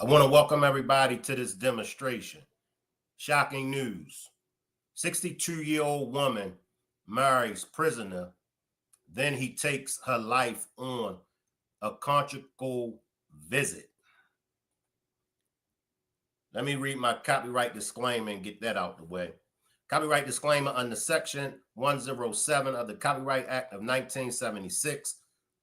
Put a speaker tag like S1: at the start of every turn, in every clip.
S1: I want to welcome everybody to this demonstration. Shocking news. 62-year-old woman marries prisoner. Then he takes her life on a conjugal visit. Let me read my copyright disclaimer and get that out the way. Copyright disclaimer under Section 107 of the Copyright Act of 1976.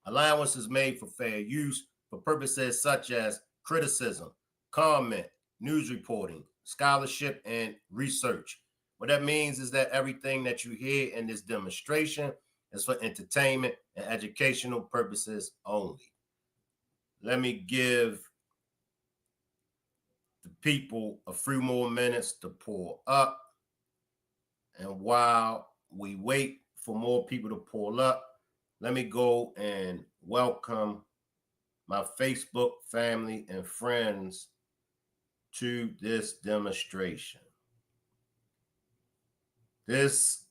S1: Allowance is made for fair use for purposes such as criticism, comment, news reporting, scholarship, and research. What that means is that everything that you hear in this demonstration is for entertainment and educational purposes only. Let me give the people a few more minutes to pull up. And while we wait for more people to pull up, let me go and welcome my Facebook family and friends to this demonstration. This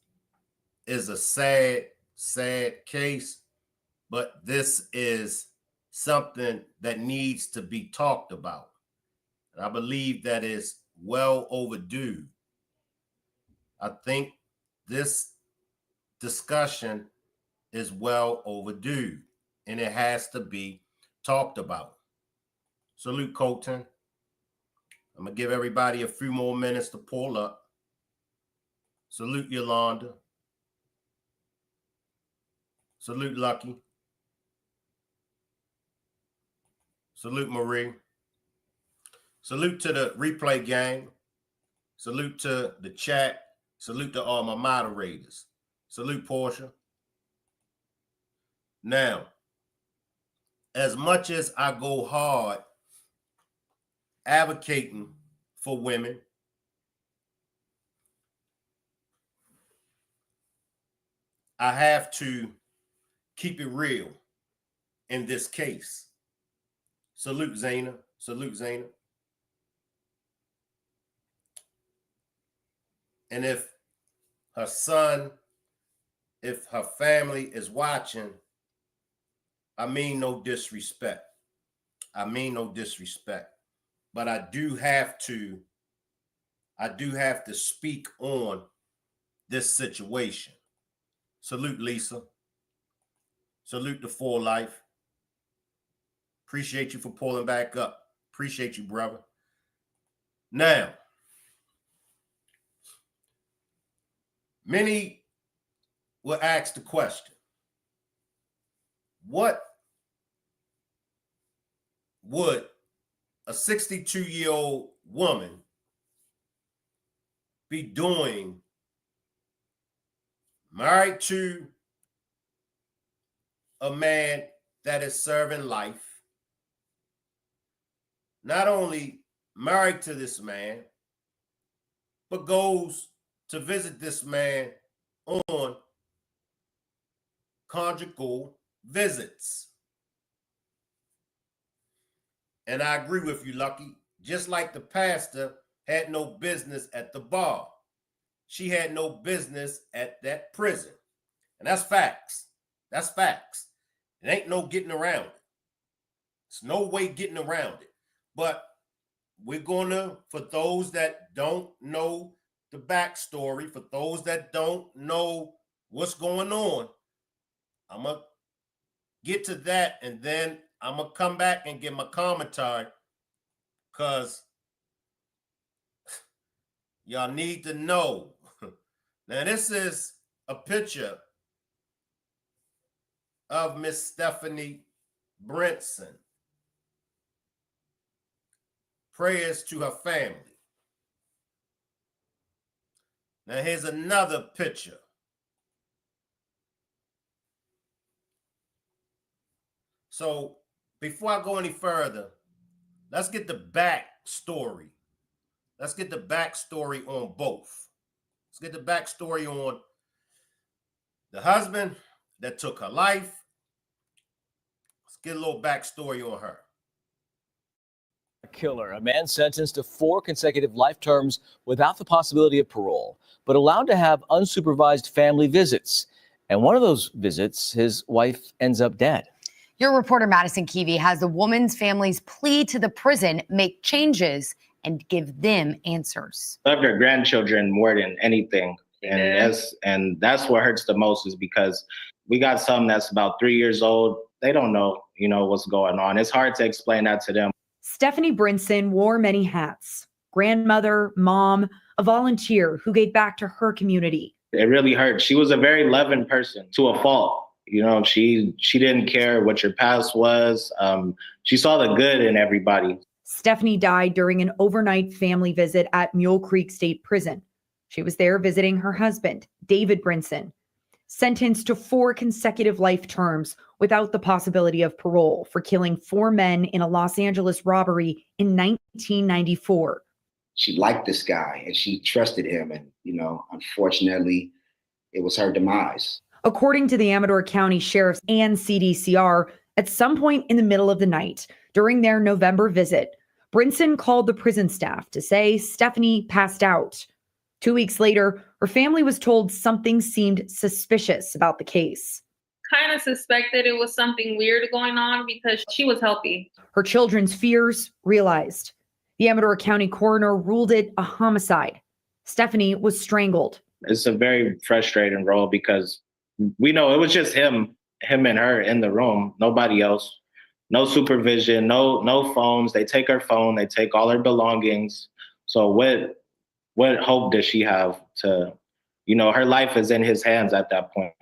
S1: is a sad, sad case, but this is something that needs to be talked about. And I believe that is well overdue. I think this discussion is well overdue, and it has to be talked about. Salute, Colton. I'm going to give everybody a few more minutes to pull up. Salute, Yolanda. Salute, Lucky. Salute, Marie. Salute to the replay gang. Salute to the chat. Salute to all my moderators. Salute, Portia. Now, as much as I go hard advocating for women, I have to keep it real in this case. Salute, Zaina. Salute, Zaina. And if her son, if her family is watching, I mean no disrespect. I mean no disrespect. But I do have to speak on this situation. Salute, Lisa. Salute to For Life. Appreciate you for pulling back up. Appreciate you, brother. Now, many will ask the question, what would a 62-year-old woman be doing married to a man that is serving life, not only married to this man, but goes to visit this man on conjugal visits? And I agree with you, Lucky. Just like the pastor had no business at the bar, she had no business at that prison. And that's facts. That's facts. It ain't no getting around it. It's no way getting around it. But we're going to, for those that don't know the backstory, for those that don't know what's going on, I'm going to get to that, and then I'm going to come back and give my commentary, because y'all need to know. Now, this is a picture of Miss Stephanie Brinson. Prayers to her family. Now, here's another picture. So, before I go any further, let's get the backstory. Let's get the backstory on both. Let's get the backstory on the husband that took her life. Let's get a little backstory on her.
S2: Killer, a man sentenced to 4 consecutive life terms without the possibility of parole, but allowed to have unsupervised family visits. And one of those visits, his wife ends up dead.
S3: Your reporter Madison Keevy has the woman's family's plea to the prison make changes and give them answers.
S4: Love their grandchildren more than anything. And that's what hurts the most, is because we got some that's about 3 years old. They don't know, what's going on. It's hard to explain that to them.
S5: Stephanie Brinson wore many hats: grandmother, mom, a volunteer who gave back to her community.
S4: It really hurt. She was a very loving person to a fault. She didn't care what your past was. She saw the good in everybody.
S5: Stephanie died during an overnight family visit at Mule Creek State Prison. She was there visiting her husband, David Brinson, sentenced to 4 consecutive life terms without the possibility of parole for killing 4 men in a Los Angeles robbery in 1994.
S6: She liked this guy and she trusted him. And, unfortunately, it was her demise.
S5: According to the Amador County Sheriff's and CDCR, at some point in the middle of the night during their November visit, Brinson called the prison staff to say Stephanie passed out. 2 weeks later, her family was told something seemed suspicious about the case.
S7: Kind of suspected it was something weird going on because she was healthy.
S5: Her children's fears realized. The Amador County coroner ruled it a homicide. Stephanie was strangled.
S4: It's a very frustrating role because we know it was just him and her in the room, nobody else. No supervision, no phones. They take her phone, they take all her belongings. So what hope does she have to, her life is in his hands at that point.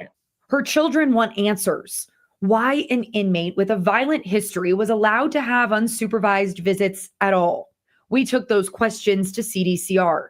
S5: Her children want answers. Why an inmate with a violent history was allowed to have unsupervised visits at all? We took those questions to CDCR.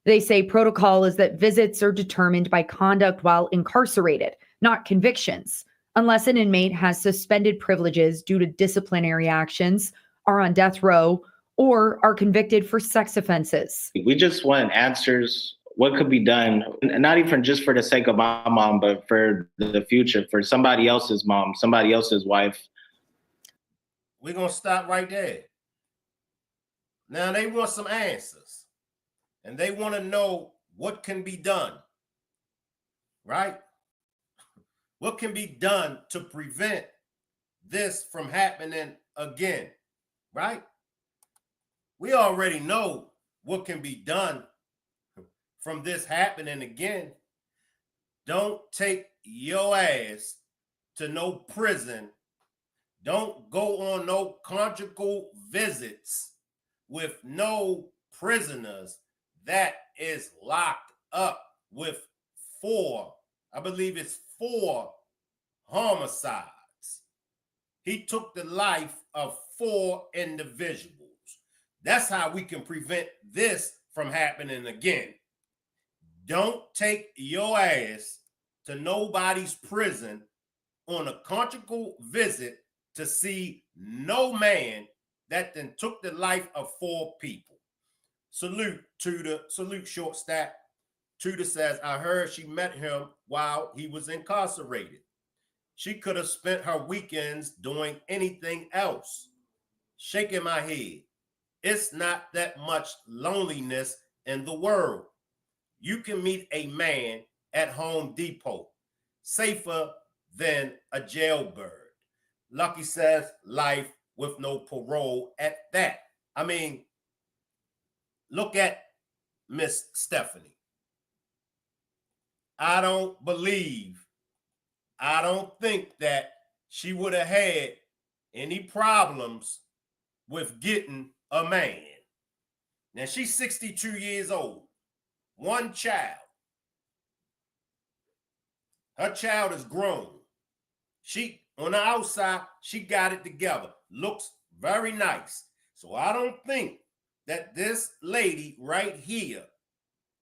S5: They say protocol is that visits are determined by conduct while incarcerated, not convictions, unless an inmate has suspended privileges due to disciplinary actions, are on death row, or are convicted for sex offenses.
S4: We just want answers. What could be done, and not even just for the sake of my mom, but for the future, for somebody else's mom, somebody else's wife.
S1: We're going to stop right there. Now they want some answers, and they want to know what can be done, right? What can be done to prevent this from happening again, right? We already know what can be done from this happening again. Don't take your ass to no prison. Don't go on no conjugal visits with no prisoners that is locked up with 4, I believe it's 4 homicides. He took the life of 4 individuals. That's how we can prevent this from happening again. Don't take your ass to nobody's prison on a conjugal visit to see no man that then took the life of 4 people. Salute, Tudor. Salute, Short Stack. Tudor says, I heard she met him while he was incarcerated. She could have spent her weekends doing anything else. Shaking my head. It's not that much loneliness in the world. You can meet a man at Home Depot, safer than a jailbird. Lucky says life with no parole at that. I mean, look at Miss Stephanie. I don't think that she would have had any problems with getting a man. Now she's 62 years old, 1 child. Her child is grown. She, on the outside, she got it together. Looks very nice. So I don't think that this lady right here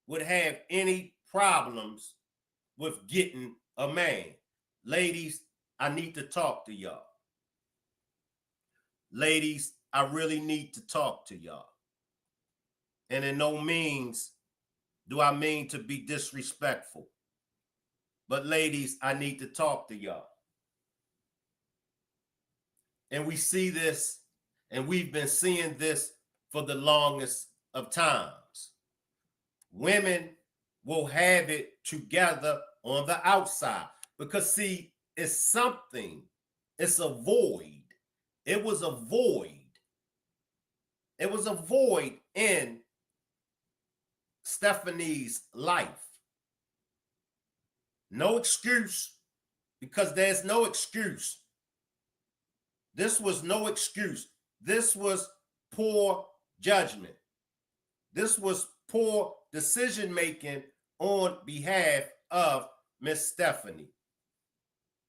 S1: would have any problems with getting a man. Ladies, I need to talk to y'all. Ladies, I really need to talk to y'all. And in no means do I mean to be disrespectful. But ladies, I need to talk to y'all. And we see this, and we've been seeing this for the longest of times. Women will have it together on the outside because, see, it's something It's a void. It was a void. It was a void in Stephanie's life. No excuse, because there's no excuse. This was no excuse. This was poor judgment. This was poor decision making on behalf of Miss Stephanie.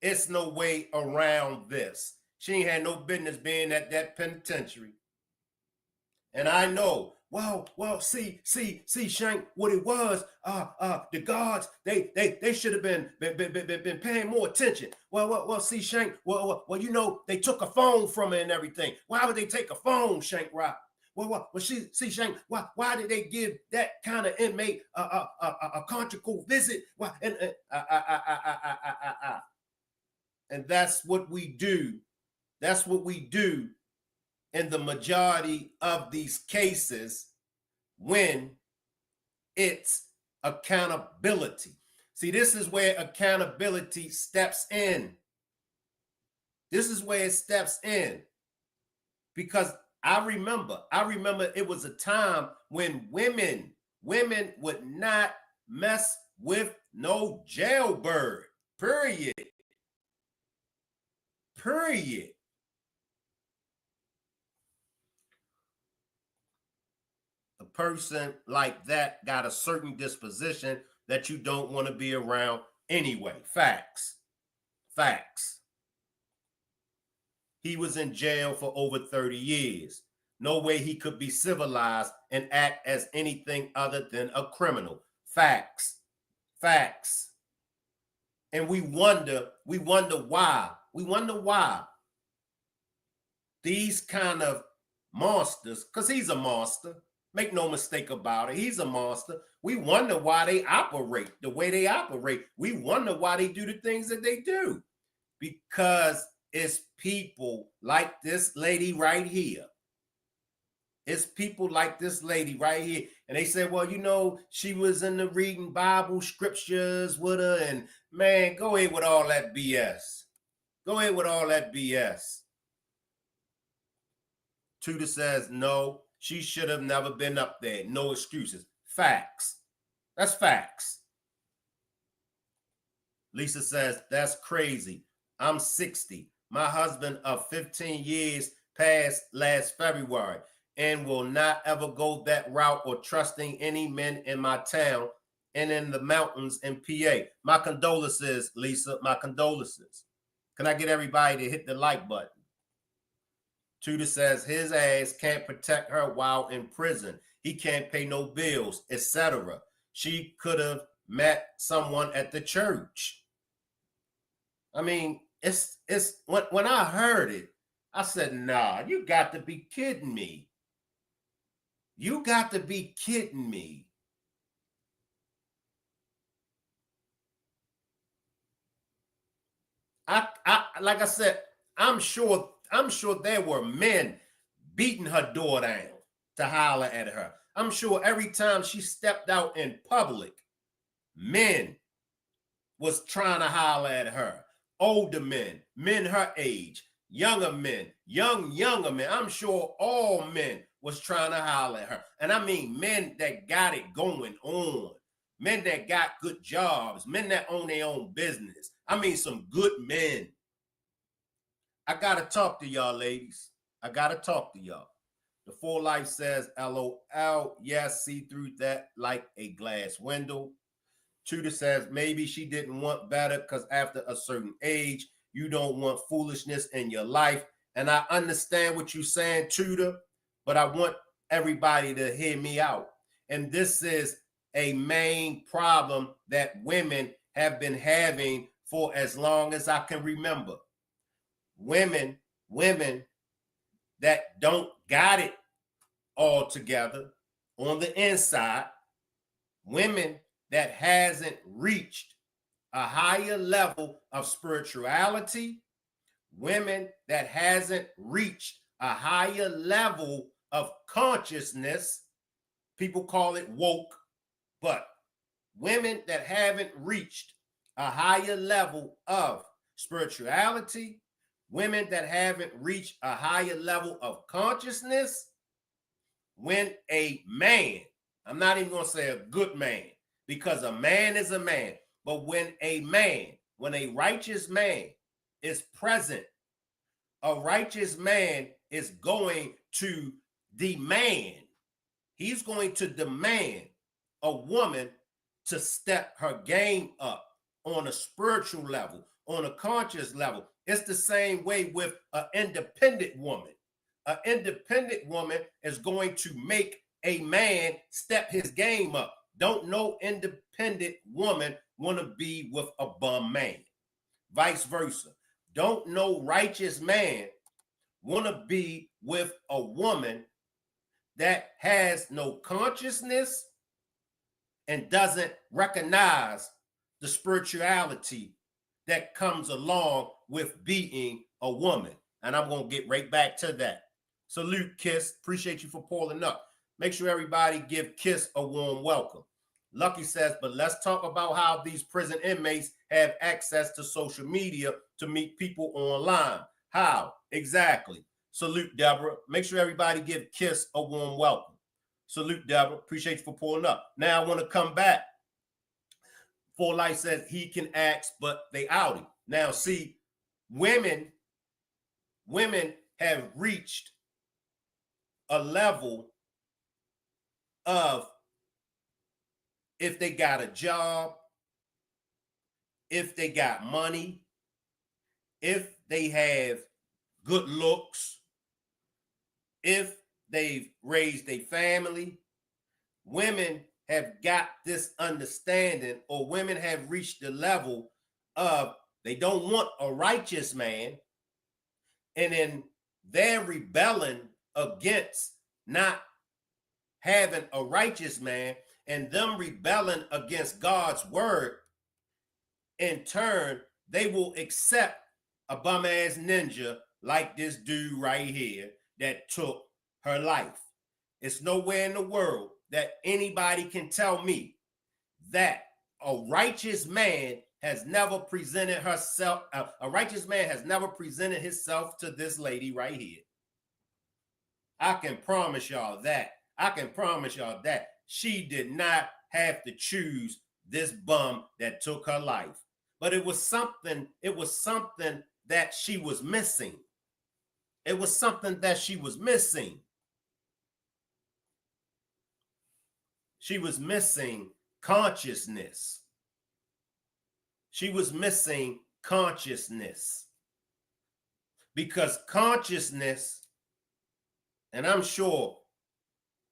S1: It's no way around this. She ain't had no business being at that penitentiary. And I know, see, Shank, what it was, the guards, they should have been paying more attention. See, Shank, you know, they took a phone from her and everything. Why would they take a phone, Shank Rock? See, Shank, why did they give that kind of inmate a conjugal visit? Why? And that's what we do. That's what we do in the majority of these cases when it's accountability. See, this is where accountability steps in. This is where it steps in. Because I remember it was a time when women would not mess with no jailbird. Period. A person like that got a certain disposition that you don't want to be around anyway. Facts. He was in jail for over 30 years. No way he could be civilized and act as anything other than a criminal. Facts. And we wonder why. These kind of monsters, because he's a monster. Make no mistake about it. He's a monster. We wonder why they operate the way they operate. We wonder why they do the things that they do. Because it's people like this lady right here. It's people like this lady right here. And they say, well, you know, she was in the reading Bible scriptures with her. And man, go ahead with all that BS. Tudor says, no, she should have never been up there. No excuses. Facts. That's facts. Lisa says, that's crazy. I'm 60. My husband of 15 years passed last February and will not ever go that route or trusting any men in my town and in the mountains in PA. My condolences, Lisa. My condolences. Can I get everybody to hit the like button? Tudor says his ass can't protect her while in prison. He can't pay no bills, etc. She could have met someone at the church. I mean, it's when I heard it, I said, nah, you got to be kidding me. You got to be kidding me. Like I said, I'm sure there were men beating her door down to holler at her. I'm sure every time she stepped out in public, men was trying to holler at her. Older men, men her age, younger men, younger men. I'm sure all men was trying to holler at her. And I mean men that got it going on, men that got good jobs, men that own their own business. I mean some good men. I got to talk to y'all, ladies. I got to talk to y'all. The Full Life says, LOL, yes, see through that like a glass window. Tudor says, maybe she didn't want better because after a certain age, you don't want foolishness in your life. And I understand what you're saying, Tudor, but I want everybody to hear me out. And this is a main problem that women have been having for as long as I can remember. Women that don't got it all together on the inside, women that hasn't reached a higher level of spirituality, women that hasn't reached a higher level of consciousness. People call it woke, but women that haven't reached a higher level of spirituality, women that haven't reached a higher level of consciousness, when a man, I'm not even going to say a good man, because a man is a man, but when a righteous man is present, a righteous man is going to demand, he's going to demand a woman to step her game up on a spiritual level, on a conscious level. It's the same way with an independent woman. An independent woman is going to make a man step his game up. Don't no independent woman want to be with a bum man. Vice versa. Don't no righteous man want to be with a woman that has no consciousness and doesn't recognize the spirituality that comes along with being a woman. And I'm going to get right back to that. Salute, Kiss. Appreciate you for pulling up. Make sure everybody give Kiss a warm welcome. Lucky says, but let's talk about how these prison inmates have access to social media to meet people online. How? Exactly. Salute, Deborah. Make sure everybody give Kiss a warm welcome. Salute, Deborah. Appreciate you for pulling up. Now I want to come back. For Life says he can ask, but they out him. Now, see, women have reached a level of, if they got a job, if they got money, if they have good looks, if they've raised a family, women have got this understanding, or women have reached the level of they don't want a righteous man, and then they're rebelling against not having a righteous man, and them rebelling against God's word. In turn, they will accept a bum-ass ninja like this dude right here that took her life. It's nowhere in the world that anybody can tell me that a righteous man has never presented herself, a righteous man has never presented himself to this lady right here. I can promise y'all that. I can promise y'all that she did not have to choose this bum that took her life. But it was something that she was missing. It was something that she was missing. She was missing consciousness. She was missing consciousness. Because consciousness, and I'm sure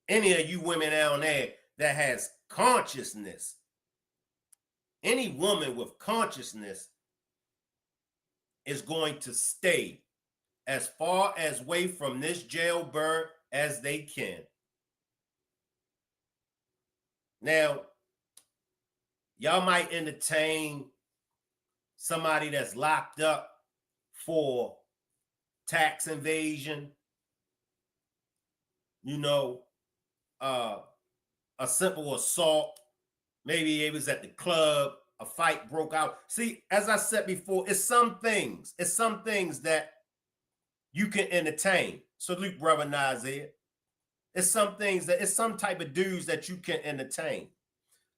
S1: any of you women down there that has consciousness, any woman with consciousness is going to stay as far as away from this jailbird as they can. Now, y'all might entertain somebody that's locked up for tax evasion, a simple assault. Maybe it was at the club, a fight broke out. See, as I said before, it's some things that you can entertain. Salute, brother Nazir. It's some things that, it's some type of dudes that you can entertain.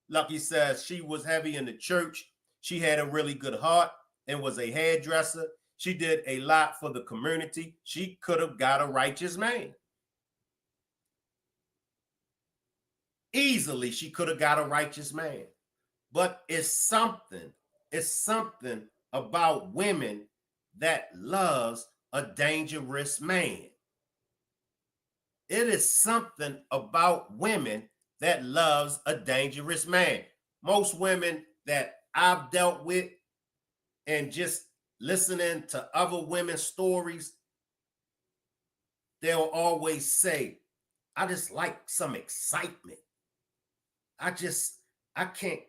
S1: Lucky says she was heavy in the church. She had a really good heart and was a hairdresser. She did a lot for the community. She could have got a righteous man. Easily, she could have got a righteous man. But it's something about women that loves a dangerous man. It is something about women that loves a dangerous man. Most women that I've dealt with and just listening to other women's stories, they'll always say, I just like some excitement. I can't,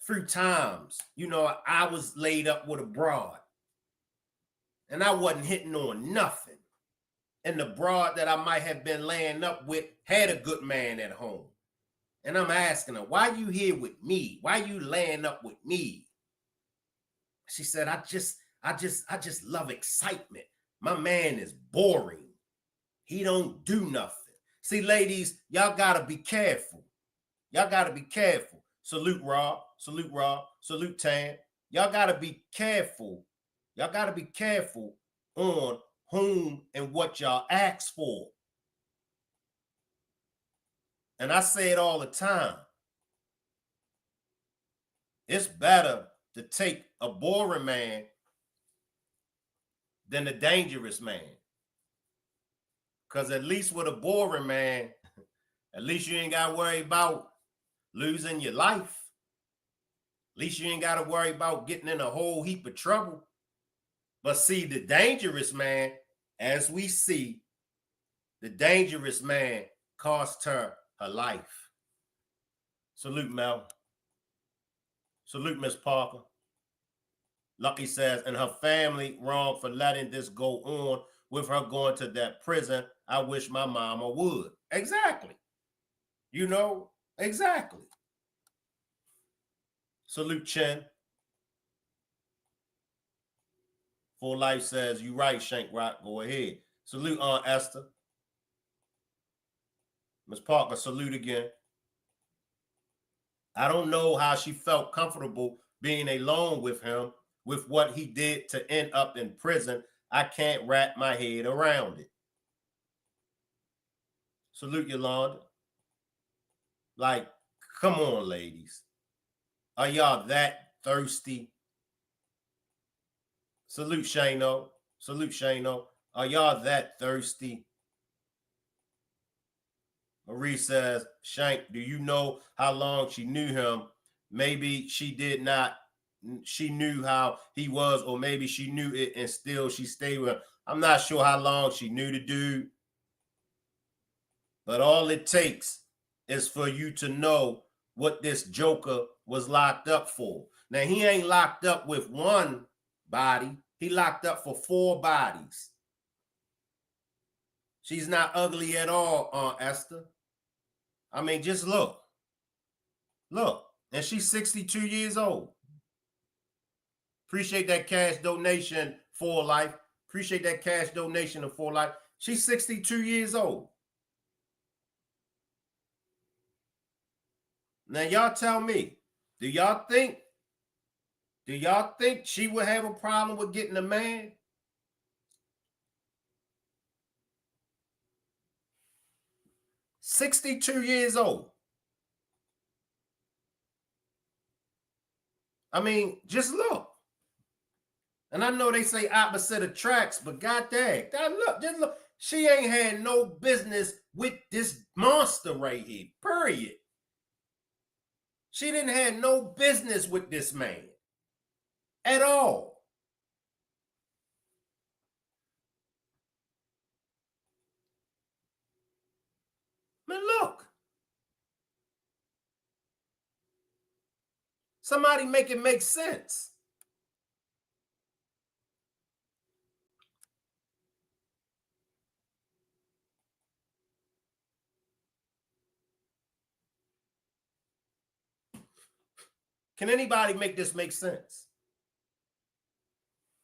S1: through times, I was laid up with a broad and I wasn't hitting on nothing. And the broad that I might have been laying up with had a good man at home. And I'm asking her, why you here with me? Why you laying up with me? She said, I I just love excitement. My man is boring. He don't do nothing. See, ladies, y'all gotta be careful. Y'all gotta be careful. Salute Rob, salute Rob, salute Tan. Y'all gotta be careful. Y'all gotta be careful on whom and what y'all ask for. And I say it all the time. It's better to take a boring man than a dangerous man. Because at least with a boring man, at least you ain't got to worry about losing your life. At least you ain't got to worry about getting in a whole heap of trouble. But see, the dangerous man, as we see, the dangerous man cost her life. Salute, Mel. Salute, Miss Parker. Lucky says, and her family wrong for letting this go on with her going to that prison. I wish my mama would. Exactly. You know, exactly. Salute, Chen. Full Life says, you right, Shank Rock, go ahead. Salute, Aunt Esther. Miss Parker, salute again. I don't know how she felt comfortable being alone with him with what he did to end up in prison. I can't wrap my head around it. Salute, Yolanda. Like, come on, ladies. Are y'all that thirsty? Salute, Shano. Salute, Shano. Are y'all that thirsty? Marie says, Shank, do you know how long she knew him? Maybe she did not. She knew how he was, or maybe she knew it and still she stayed with him. I'm not sure how long she knew the dude. But all it takes is for you to know what this joker was locked up for. Now, he ain't locked up with one body. He locked up for 4 bodies. She's not ugly at all, Aunt Esther. I mean, just look. Look. And she's 62 years old. Appreciate that cash donation for life. Appreciate that cash donation for life. She's 62 years old. Now, y'all tell me, do y'all think she would have a problem with getting a man? "62 years old. I mean, just look. And I know they say opposite attracts, but goddamn, look, just look. She ain't had no business with this monster right here, period. She didn't have no business with this man at all. Man, look. Somebody make it make sense. Can anybody make this make sense?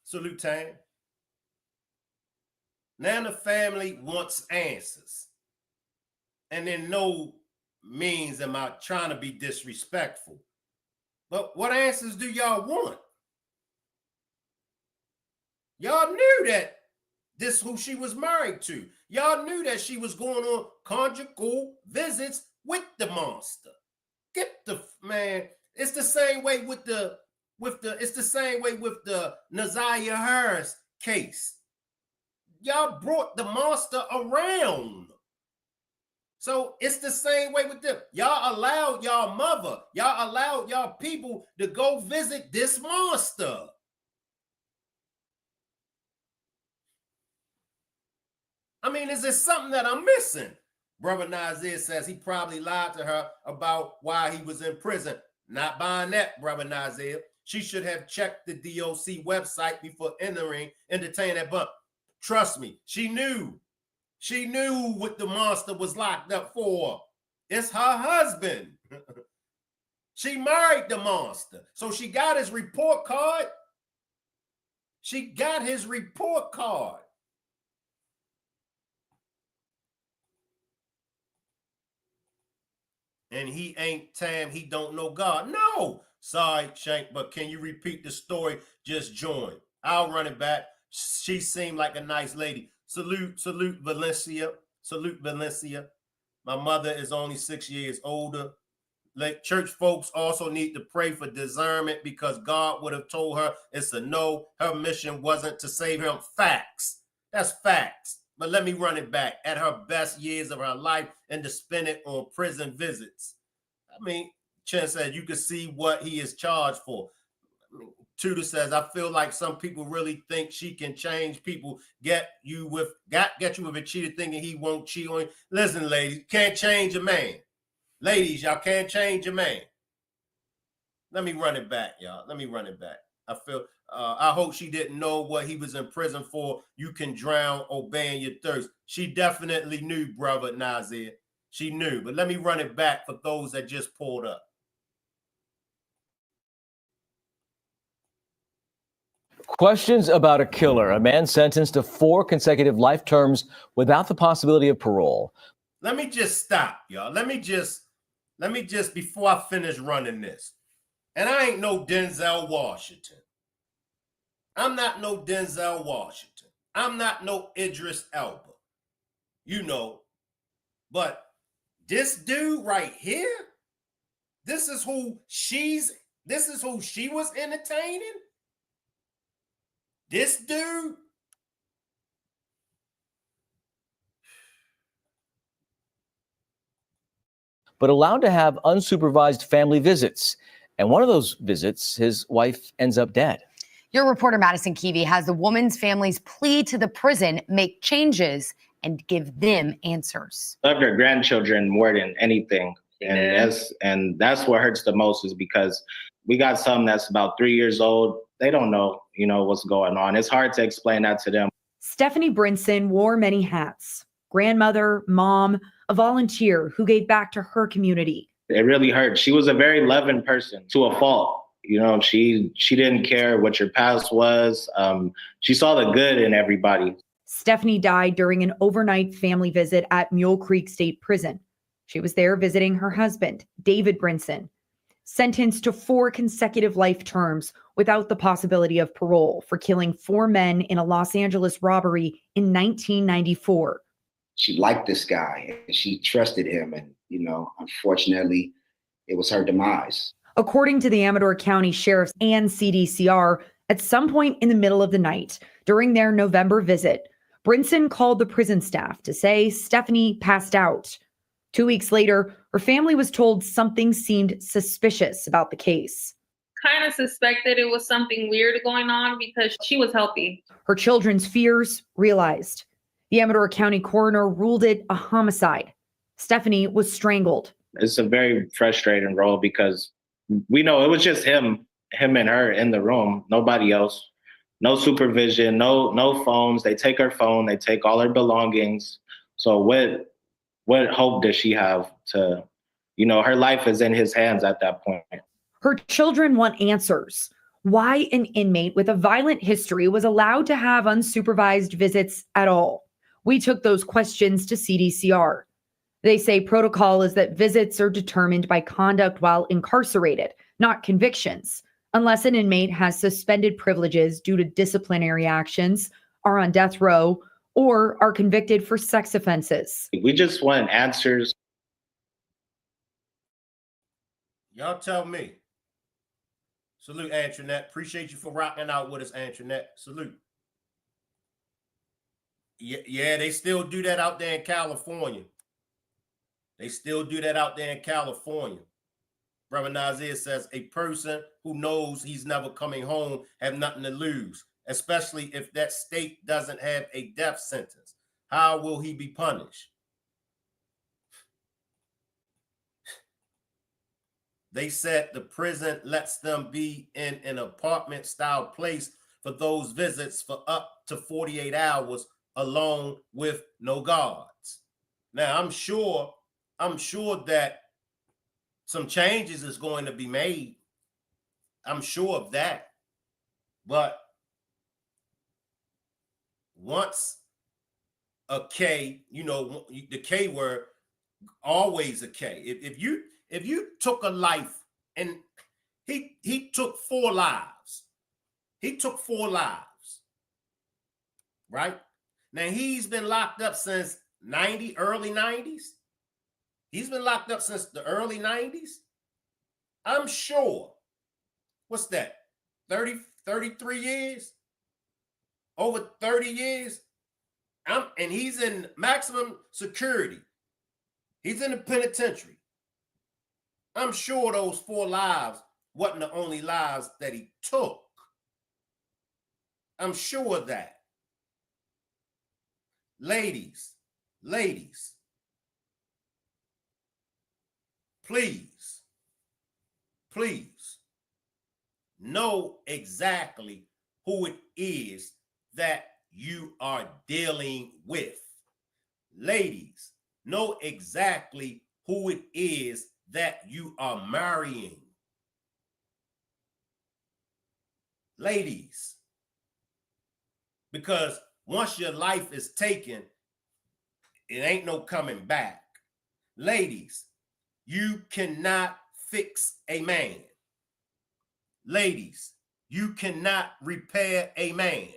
S1: Salute, Tan. Now the family wants answers. And in no means am I trying to be disrespectful. But what answers do y'all want? Y'all knew that this who she was married to. Y'all knew that she was going on conjugal visits with the monster. Get the man. It's the same way with the Nazaria Harris case. Y'all brought the monster around. So it's the same way with them. Y'all allowed y'all mother, y'all allowed y'all people to go visit this monster. I mean, is there something that I'm missing? Brother Nazir says he probably lied to her about why he was in prison. Not buying that, Brother Nazir. She should have checked the DOC website before entertaining that. But trust me, she knew. She knew what the monster was locked up for. It's her husband. She married the monster. So she got his report card. She got his report card. And he ain't Tam, he don't know God. No, sorry, Shank, but can you repeat the story? Just join. I'll run it back. She seemed like a nice lady. Salute Valencia. Salute Valencia. My mother is only 6 years older. Like church folks also need to pray for discernment because God would have told her it's a no. Her mission wasn't to save him. Facts. That's facts. But let me run it back. At her best years of her life and to spend it on prison visits. I mean, Chen said you can see what he is charged for. Tudor says, I feel like some people really think she can change people, get you with a cheater thinking he won't cheat on you. Listen, ladies, can't change a man. Ladies, y'all can't change a man. Let me run it back, y'all. Let me run it back. I hope she didn't know what he was in prison for. You can drown obeying your thirst. She definitely knew, brother Nazir. She knew. But let me run it back for those that just pulled up.
S2: Questions about a killer, a man sentenced to 4 consecutive life terms without the possibility of parole.
S1: Let me just stop, y'all. Let me just, before I finish running this, and I ain't no Denzel Washington. I'm not no Denzel Washington. I'm not no Idris Elba. You know, but this dude right here, this is who she was entertaining. This dude.
S2: But allowed to have unsupervised family visits. And one of those visits, his wife ends up dead.
S3: Your reporter Madison Keevy has the woman's family's plea to the prison make changes and give them answers.
S4: Love their grandchildren more than anything. And that's what hurts the most is because we got some that's about 3 years old. They don't know, what's going on. It's hard to explain that to them.
S5: Stephanie Brinson wore many hats: grandmother, mom, a volunteer who gave back to her community.
S4: It really hurt. She was a very loving person to a fault. She didn't care what your past was. She saw the good in everybody.
S5: Stephanie died during an overnight family visit at Mule Creek State Prison. She was there visiting her husband, David Brinson, sentenced to 4 consecutive life terms without the possibility of parole for killing 4 men in a Los Angeles robbery in 1994.
S6: She liked this guy and she trusted him. And, unfortunately, it was her demise.
S5: According to the Amador County Sheriff's and CDCR, at some point in the middle of the night during their November visit, Brinson called the prison staff to say Stephanie passed out. 2 weeks later, her family was told something seemed suspicious about the case.
S7: Kind of suspected it was something weird going on because she was healthy.
S5: Her children's fears realized. The Amador County coroner ruled it a homicide. Stephanie was strangled.
S4: It's a very frustrating role because we know it was just him and her in the room, nobody else. No supervision, no phones. They take her phone, they take all her belongings. So what hope does she have to, her life is in his hands at that point.
S5: Her children want answers. Why an inmate with a violent history was allowed to have unsupervised visits at all? We took those questions to CDCR. They say protocol is that visits are determined by conduct while incarcerated, not convictions, unless an inmate has suspended privileges due to disciplinary actions, are on death row, or are convicted for sex offenses.
S4: We just want answers.
S1: Y'all tell me. Salute, Antoinette. Appreciate you for rocking out with us, Antoinette. Salute. Yeah, they still do that out there in California. Brother Nazir says a person who knows he's never coming home have nothing to lose, especially if that state doesn't have a death sentence. How will he be punished? They said the prison lets them be in an apartment style place for those visits for up to 48 hours alone with no guards. Now, I'm sure that some changes is going to be made. I'm sure of that. But once a K, you know, the K word, always a K. If you took a life, and he took 4 lives. He took 4 lives, right? Now he's been locked up since early 90s. He's been locked up since the early 90s. I'm sure. What's that? 33 years? Over 30 years? And he's in maximum security. He's in the penitentiary. I'm sure those 4 lives wasn't the only lives that he took. I'm sure of that. Ladies, please know exactly who it is that you are dealing with. Ladies, know exactly who it is that you are marrying. Ladies, because once your life is taken, it ain't no coming back. Ladies, you cannot fix a man. Ladies, you cannot repair a man.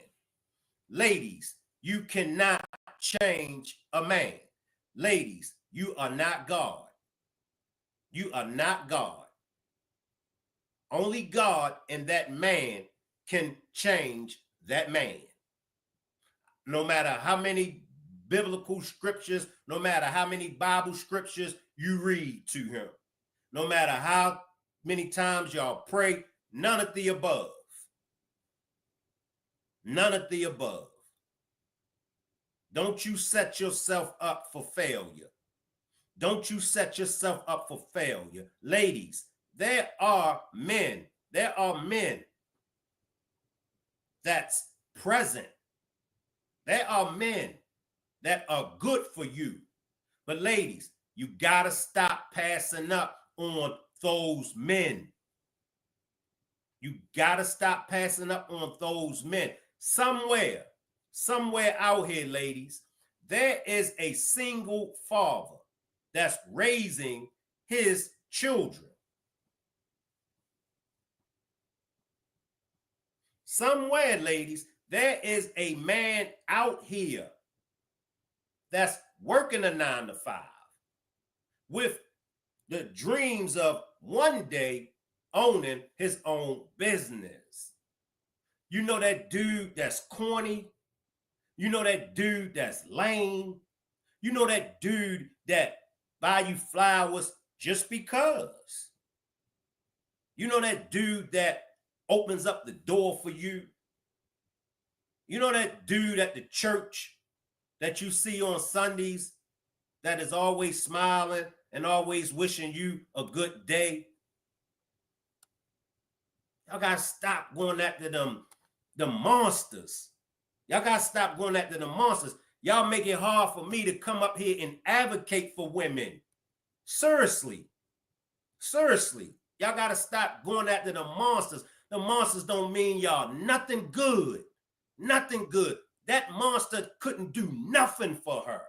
S1: Ladies, you cannot change a man. Ladies, you are not God. You are not God. Only God and that man can change that man. No matter how many biblical scriptures, no matter how many Bible scriptures you read to him, no matter how many times y'all pray, none of the above. None of the above. Don't you set yourself up for failure. Don't you set yourself up for failure. Ladies, there are men that's present. There are men that are good for you. But ladies, you gotta stop passing up on those men. You gotta stop passing up on those men. Somewhere out here, ladies, there is a single father that's raising his children. Somewhere, ladies, there is a man out here that's working a 9 to 5 with the dreams of one day owning his own business. You know that dude that's corny. You know that dude that's lame. You know that dude that buy you flowers just because. You know that dude that opens up the door for you. You know that dude at the church that you see on Sundays that is always smiling and always wishing you a good day. Y'all gotta stop going after the monsters. Y'all gotta stop going after the monsters. Y'all make it hard for me to come up here and advocate for women. Seriously. Y'all gotta stop going after the monsters. The monsters don't mean y'all nothing good. Nothing good. That monster couldn't do nothing for her.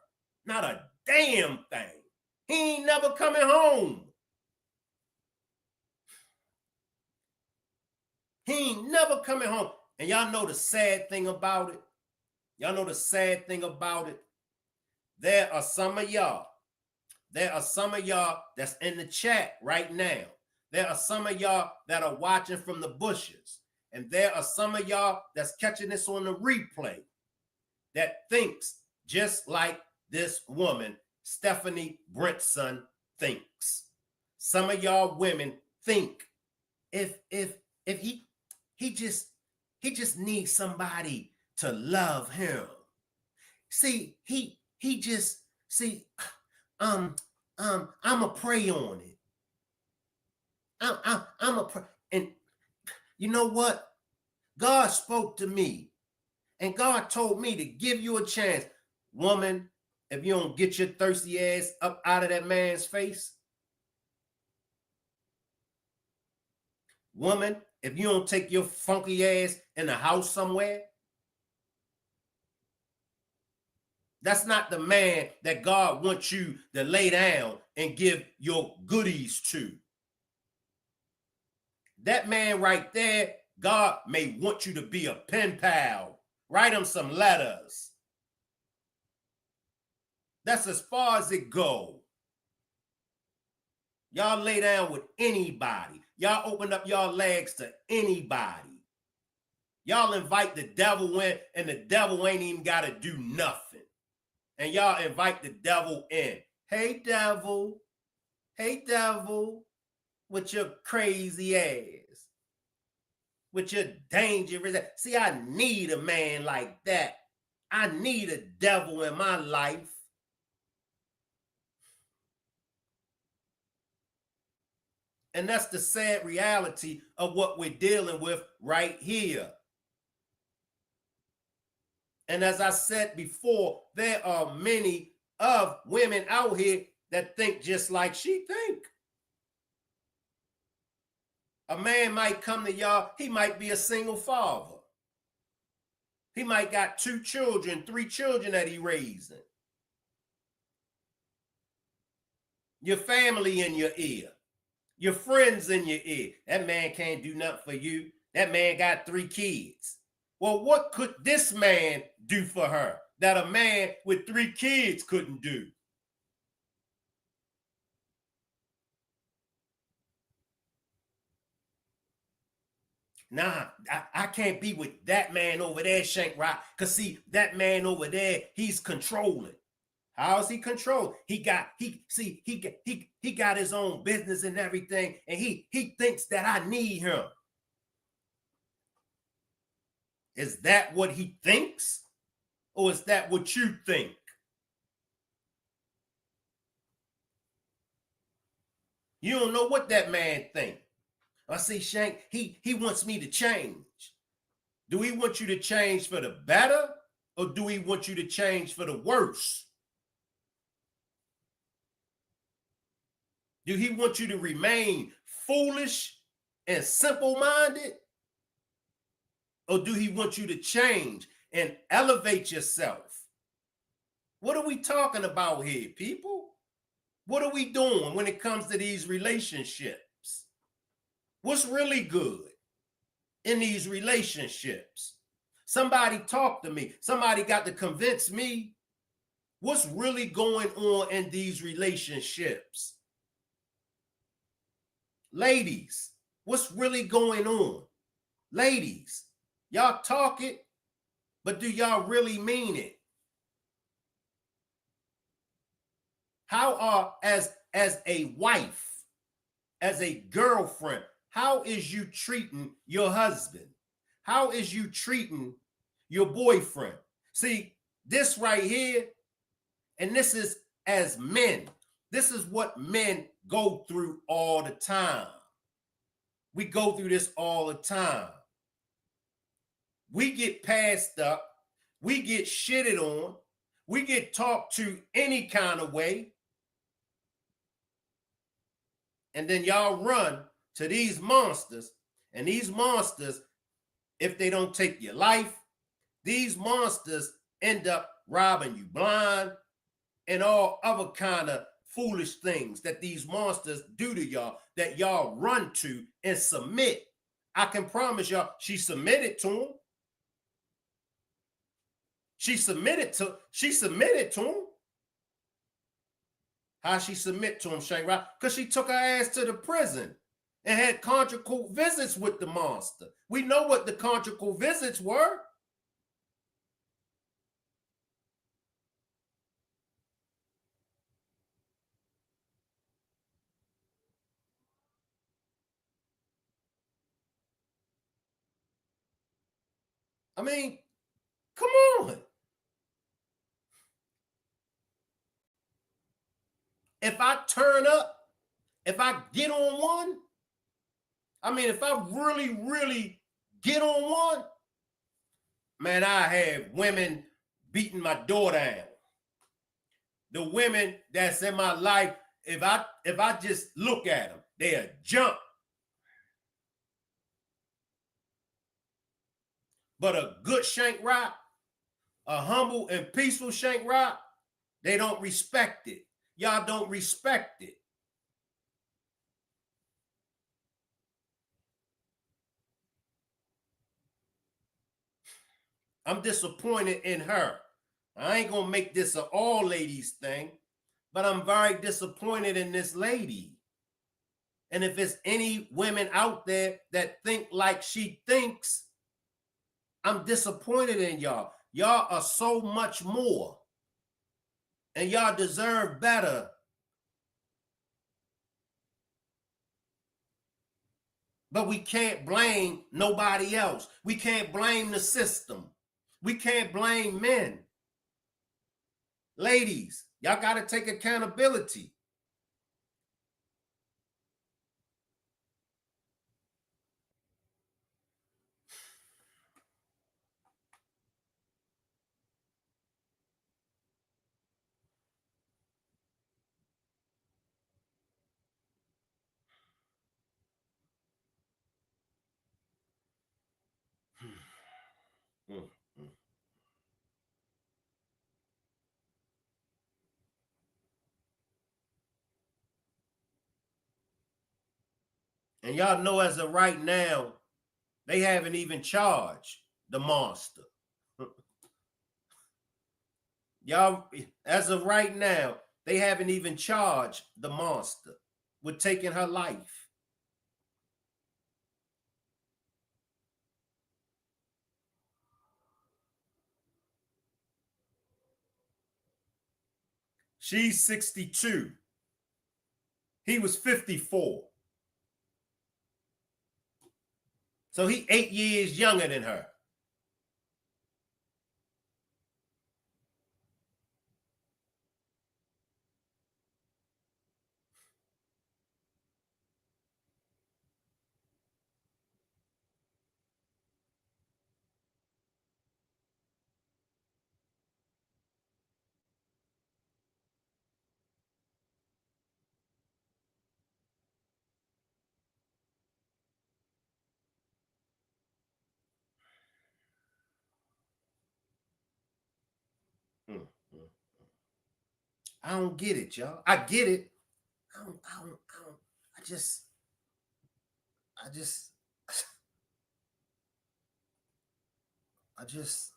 S1: Not a damn thing. He ain't never coming home. He ain't never coming home. And y'all know the sad thing about it? There are some of y'all that's in the chat right now. There are some of y'all that are watching from the bushes. And there are some of y'all that's catching this on the replay that thinks just like this woman, Stephanie Brentson, thinks. Some of y'all women think if he just needs somebody to love him. See, I'ma pray on it. I'm a pray. And you know what? God spoke to me and God told me to give you a chance. Woman, if you don't get your thirsty ass up out of that man's face. Woman, if you don't take your funky ass in the house somewhere. That's not the man that God wants you to lay down and give your goodies to. That man right there, God may want you to be a pen pal. Write him some letters. That's as far as it goes. Y'all lay down with anybody. Y'all open up y'all legs to anybody. Y'all invite the devil in, and the devil ain't even got to do nothing. And y'all invite the devil in. Hey, devil. Hey, devil. With your crazy ass. With your dangerous ass. See, I need a man like that. I need a devil in my life. And that's the sad reality of what we're dealing with right here. And as I said before, there are many of women out here that think just like she think. A man might come to y'all, he might be a single father. He might got 2 children, 3 children that he raising. Your family in your ear. Your friends in your ear. That man can't do nothing for you. That man got 3 kids. Well, what could this man do for her that a man with 3 kids couldn't do? Nah, I can't be with that man over there, Shank Rock. Because see, that man over there, he's controlling. How is he controlled? He got his own business and everything, and he thinks that I need him. Is that what he thinks? Or is that what you think? You don't know what that man thinks. I see Shank, he wants me to change. Do he want you to change for the better, or do he want you to change for the worse? Do he want you to remain foolish and simple-minded? Or do he want you to change and elevate yourself? What are we talking about here, people? What are we doing when it comes to these relationships? What's really good in these relationships? Somebody talk to me. Somebody got to convince me what's really going on in these relationships. Ladies, what's really going on? Ladies, y'all talk it, but do y'all really mean it? How are, as a wife, as a girlfriend, how is you treating your husband? How is you treating your boyfriend? See, this right here, and this is as men, this is what men go through all the time. We go through this all the time. We get passed up. We get shitted on. We get talked to any kind of way. And then y'all run to these monsters. And these monsters, if they don't take your life, these monsters end up robbing you blind and all other kind of foolish things that these monsters do to y'all, that y'all run to and submit. I can promise y'all, she submitted to him. She submitted to him. How she submit to him, Shank Rock? Because she took her ass to the prison and had conjugal visits with the monster. We know what the conjugal visits were. I mean, come on. If I turn up, if I get on one, I mean, if I really, really get on one, man, I have women beating my door down. The women that's in my life, if I just look at them, they'll jump. But a good Shank Rock, a humble and peaceful Shank Rock, they don't respect it. Y'all don't respect it. I'm disappointed in her. I ain't gonna make this an all ladies thing, but I'm very disappointed in this lady. And if it's any women out there that think like she thinks, I'm disappointed in y'all. Y'all are so much more. And y'all deserve better. But we can't blame nobody else. We can't blame the system. We can't blame men. Ladies, y'all got to take accountability. And y'all know as of right now, they haven't even charged the monster. Y'all, as of right now, they haven't even charged the monster with taking her life. She's 62. He was 54. So he 8 years younger than her. I don't get it, y'all. I get it. I don't, I just, I just, I just,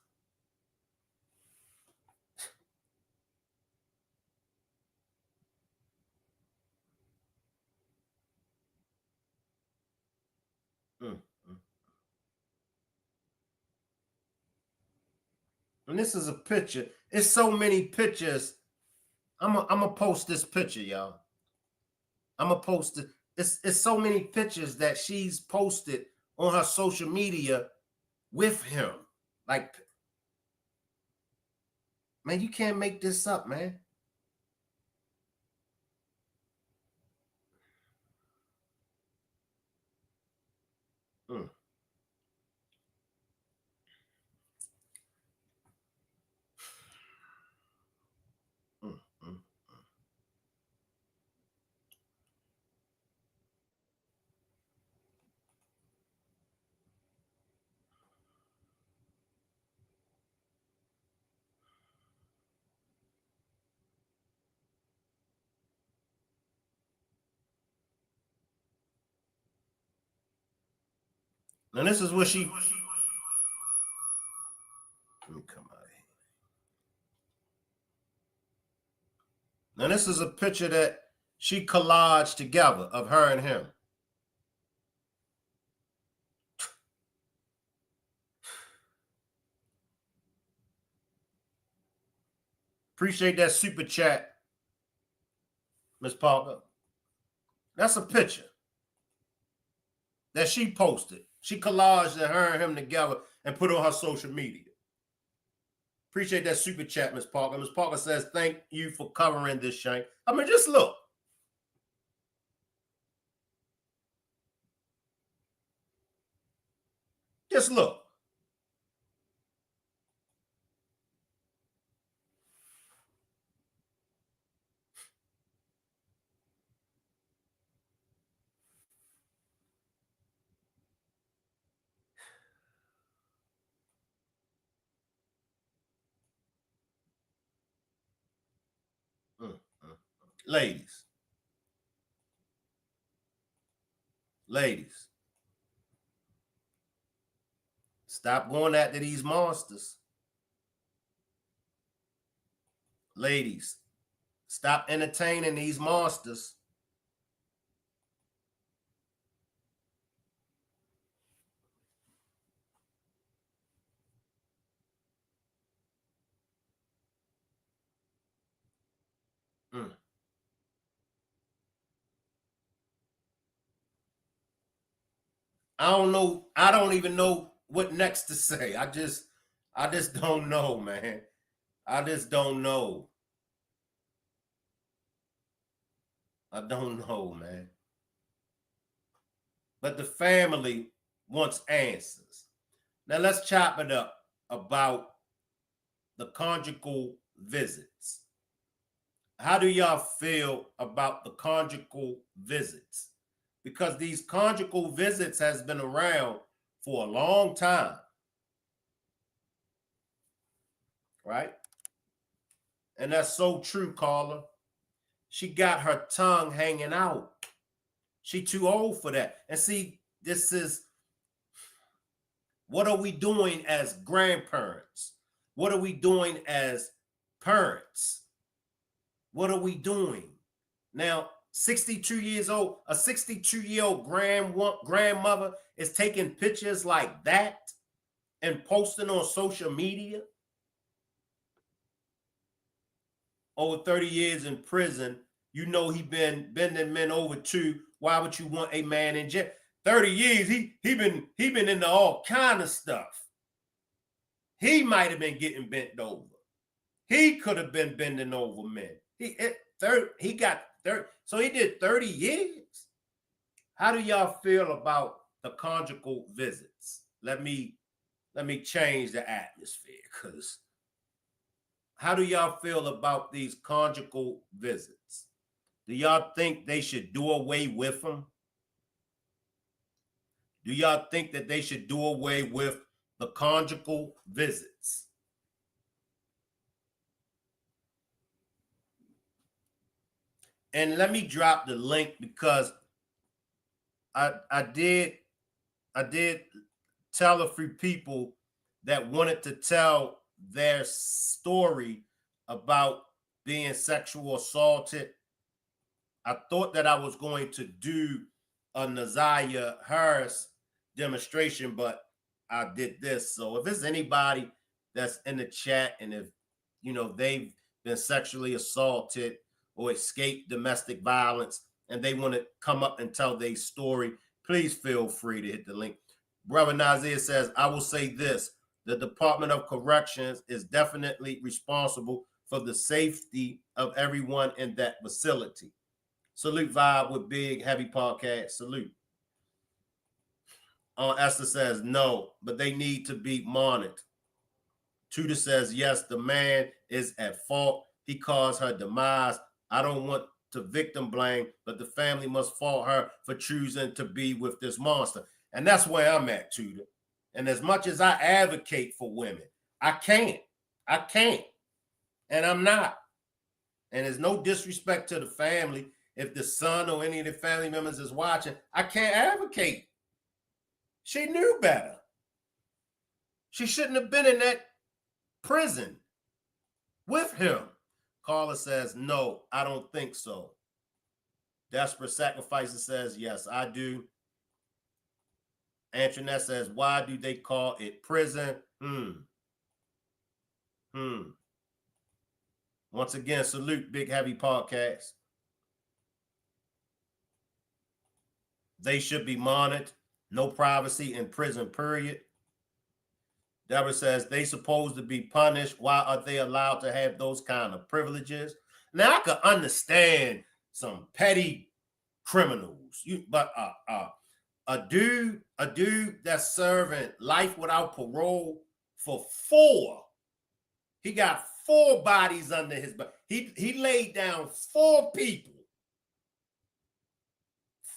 S1: And this is a picture. It's so many pictures. I'm gonna post this picture, y'all. I'm gonna post it. It's so many pictures that she's posted on her social media with him. Like, man, you can't make this up, man. Mm. Mm, mm. Now this is what she. Let me come out of here. Now this is a picture that she collaged together of her and him. Appreciate that super chat, Miss Parker. That's a picture that she posted. She collaged her and him together and put on her social media. Appreciate that super chat, Miss Parker. Miss Parker says, thank you for covering this, Shank. I mean, just look. Just look. Ladies. Ladies. Stop going after these monsters. Ladies, stop entertaining these monsters. I don't know. I don't even know what next to say. I just don't know, man. I just don't know. I don't know, man. But the family wants answers. Now let's chop it up about the conjugal visits. How do y'all feel about the conjugal visits? Because these conjugal visits has been around for a long time. Right? And that's so true, Carla. She got her tongue hanging out. She too old for that. And see, this is, what are we doing as grandparents? What are we doing as parents? What are we doing? Now, 62 years old, a 62-year-old grandmother is taking pictures like that and posting on social media. Over 30 years in prison, you know he been bending men over too. Why would you want a man in jail? 30 years, he been into all kind of stuff. He might have been getting bent over. He could have been bending over men. He got 30, so he did 30 years. How do y'all feel about the conjugal visits? Let me change the atmosphere, because how do y'all feel about these conjugal visits? Do y'all think they should do away with them? Do y'all think that they should do away with the conjugal visits? And let me drop the link, because I did tell a few people that wanted to tell their story about being sexual assaulted. I thought that I was going to do a Naziah Harris demonstration, but I did this. So if there's anybody that's in the chat, and if they've been sexually assaulted or escaped domestic violence and they want to come up and tell their story, please feel free to hit the link. Brother Nazir says, I will say this: the Department of Corrections is definitely responsible for the safety of everyone in that facility. Salute Vibe with Big Heavy Podcast. Salute. Esther says no, but they need to be monitored. Tudor says yes, the man is at fault. He caused her demise. I don't want to victim blame, but the family must fault her for choosing to be with this monster. And that's where I'm at, Tudor. And as much as I advocate for women, I can't. And I'm not. And there's no disrespect to the family. If the son or any of the family members is watching, I can't advocate. She knew better. She shouldn't have been in that prison with him. Carla says, no, I don't think so. Desperate Sacrifices says, yes, I do. Antoinette says, why do they call it prison? Once again, salute Big Heavy Podcast. They should be monitored. No privacy in prison, period. Deborah says, they supposed to be punished. Why are they allowed to have those kind of privileges? Now, I could understand some petty criminals, but a dude that's serving life without parole for 4. He got 4 bodies under his belt. He laid down 4 people.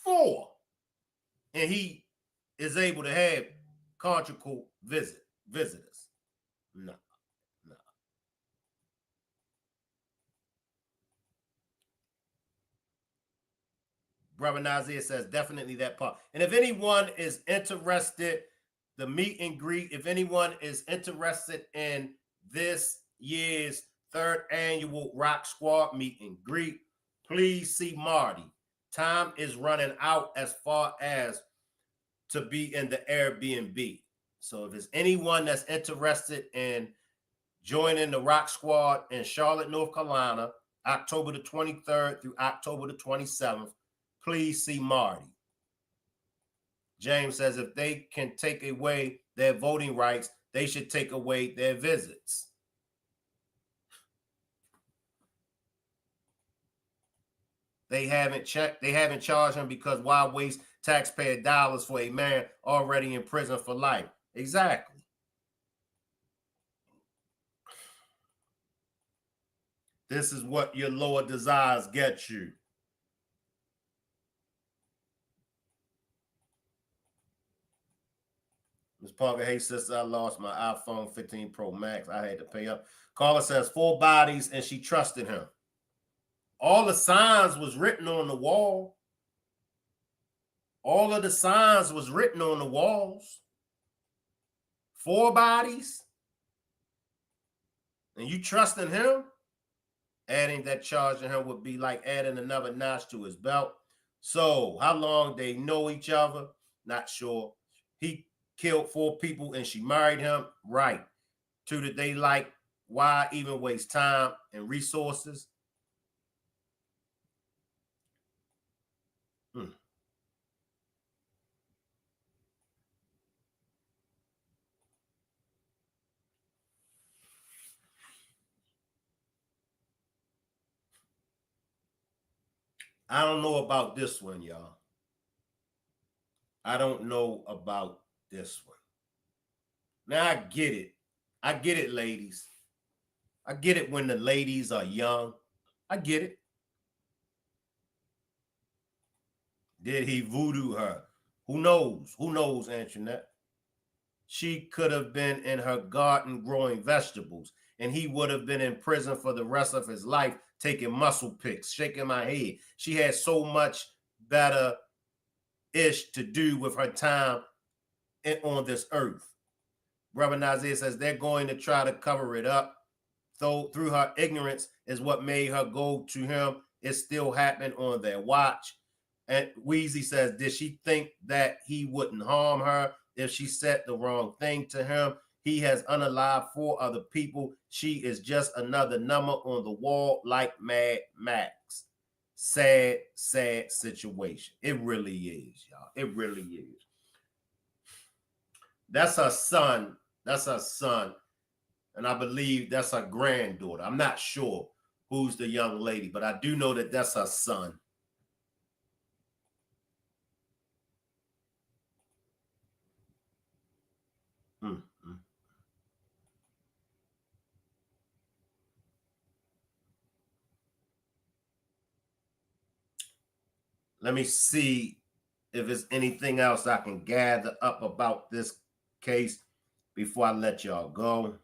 S1: 4. And he is able to have conjugal visitors. No. Brother Nazir says definitely that part. And if anyone is interested, the meet and greet, if anyone is interested in this year's 3rd annual Rock Squad meet and greet, please see Marty. Time is running out as far as to be in the Airbnb. So if there's anyone that's interested in joining the Rock Squad in Charlotte, North Carolina, October the 23rd through October the 27th, please see Marty. James says if they can take away their voting rights, they should take away their visits. They haven't charged him because why waste taxpayer dollars for a man already in prison for life? Exactly. This is what your lower desires get you. Ms. Parker, hey sister, I lost my iPhone 15 Pro Max. I had to pay up. Caller says 4 bodies and she trusted him. All the signs was written on the wall. All of the signs was written on the walls. 4 bodies. And you trusting him? Adding that charge to him would be like adding another notch to his belt. So how long they know each other? Not sure. He killed 4 people and she married him. Right. 2 that they like. Why even waste time and resources? I don't know about this one, y'all. I don't know about this one. Now, I get it. I get it, ladies. I get it when the ladies are young. I get it. Did he voodoo her? Who knows? Who knows, Antoinette? She could have been in her garden growing vegetables, and he would have been in prison for the rest of his life taking muscle picks, shaking my head. She had so much better ish to do with her time on this earth. Brother Nazir says they're going to try to cover it up. So through her ignorance is what made her go to him. It's still happening on their watch. And Wheezy says, did she think that he wouldn't harm her if she said the wrong thing to him? He has unalived 4 other people. She is just another number on the wall like Mad Max. Sad, sad situation. It really is, y'all. It really is. That's her son. That's her son. And I believe that's her granddaughter. I'm not sure who's the young lady, but I do know that that's her son. Let me see if there's anything else I can gather up about this case before I let y'all go.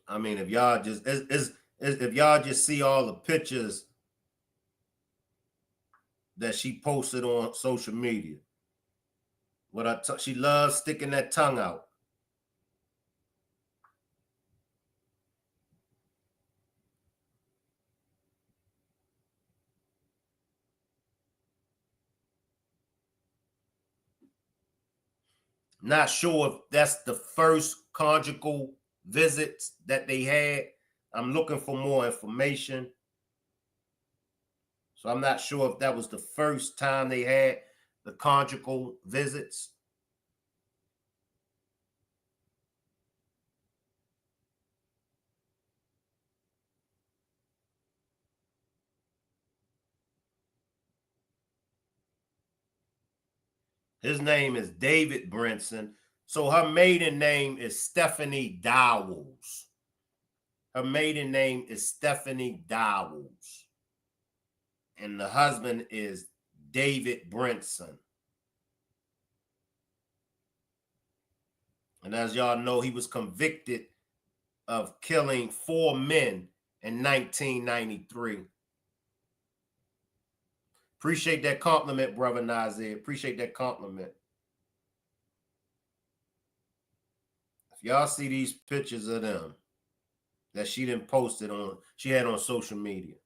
S1: I mean, if y'all just if y'all just see all the pictures that she posted on social media, she loves sticking that tongue out. Not sure if that's the first conjugal visits that they had. I'm looking for more information. So I'm not sure if that was the first time they had the conjugal visits. His name is David Brinson. So her maiden name is Stephanie Dowells. Her maiden name is Stephanie Dowells. And the husband is David Brinson. And as y'all know, he was convicted of killing 4 men in 1993. Appreciate that compliment, brother Nazir. Appreciate that compliment. If y'all see these pictures of them that she didn't post it on, she had on social media.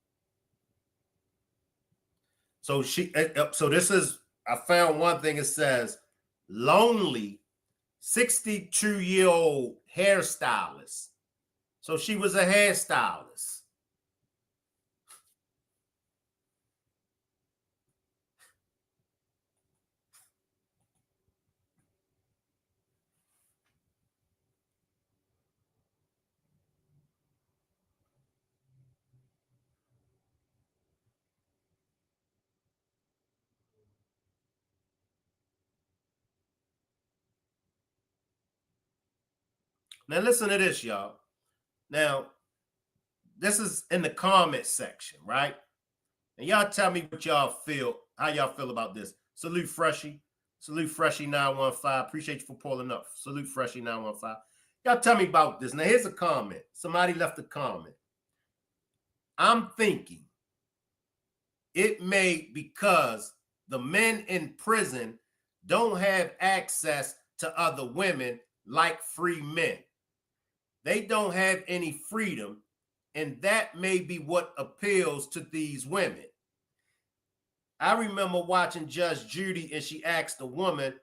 S1: So this is, I found one thing. It says lonely 62-year-old hairstylist. So she was a hairstylist. Now listen to this, y'all. Now, this is in the comment section, right? And y'all tell me what y'all feel, how y'all feel about this. Salute Freshie. Salute Freshie 915. Appreciate you for pulling up. Salute Freshie 915. Y'all tell me about this. Now, here's a comment. Somebody left a comment. I'm thinking it may because the men in prison don't have access to other women like free men. They don't have any freedom, and that may be what appeals to these women. I remember watching Judge Judy, and she asked a woman